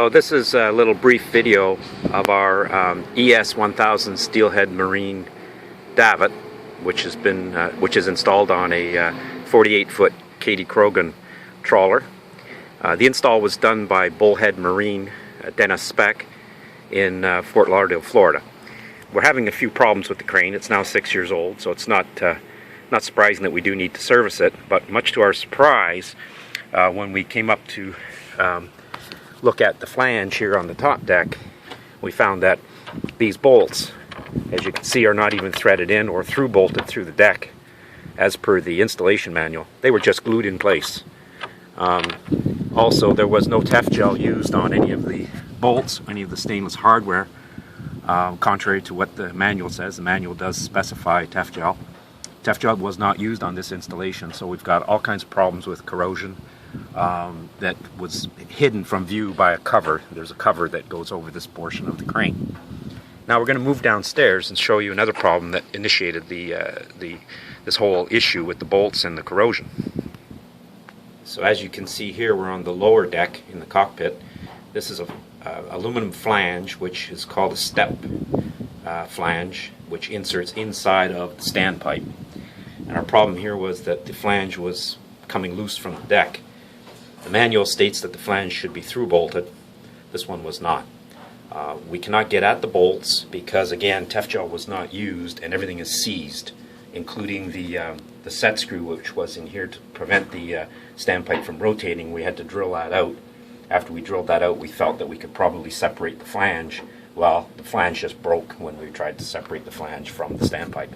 So this is a little brief video of our ES1000 Steelhead Marine davit, which is installed on a 48-foot Katie Krogan trawler. The install was done by Bullhead Marine, Dennis Speck, in Fort Lauderdale, Florida. We're having a few problems with the crane. It's now 6 years old, so it's not surprising that we do need to service it. But much to our surprise, when we came up to look at the flange here on the top deck, we found that these bolts, as you can see, are not even threaded in or through bolted through the deck as per the installation manual. They were just glued in place. Also, there was no Tef-Gel used on any of the bolts, any of the stainless hardware, contrary to what the manual says. The manual does specify Tef-Gel. Tef-Gel was not used on this installation, so we've got all kinds of problems with corrosion that was hidden from view by a cover. There's a cover that goes over this portion of the crane. Now we're going to move downstairs and show you another problem that initiated this whole issue with the bolts and the corrosion. So as you can see here, we're on the lower deck in the cockpit. This is a aluminum flange, which is called a step flange, which inserts inside of the standpipe. And our problem here was that the flange was coming loose from the deck. The manual states that the flange should be through bolted. This one was not. We cannot get at the bolts because, again, Tef-Gel was not used and everything is seized, including the set screw, which was in here to prevent the standpipe from rotating. We had to drill that out. After we drilled that out, we felt that we could probably separate the flange. Well, the flange just broke when we tried to separate the flange from the standpipe.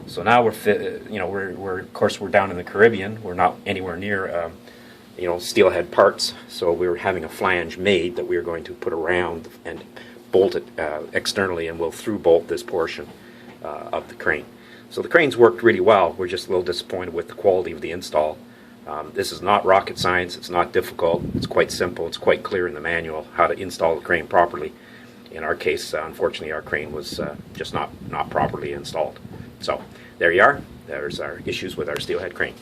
So now we're of course we're down in the Caribbean. We're not anywhere near steelhead parts, so we were having a flange made that we were going to put around and bolt it externally, and we'll through bolt this portion of the crane. So the crane's worked really well. We're just a little disappointed with the quality of the install. This is not rocket science. It's not difficult. It's quite simple. It's quite clear in the manual how to install the crane properly. In our case, unfortunately, our crane was just not properly installed. So there you are. There's our issues with our steelhead crane.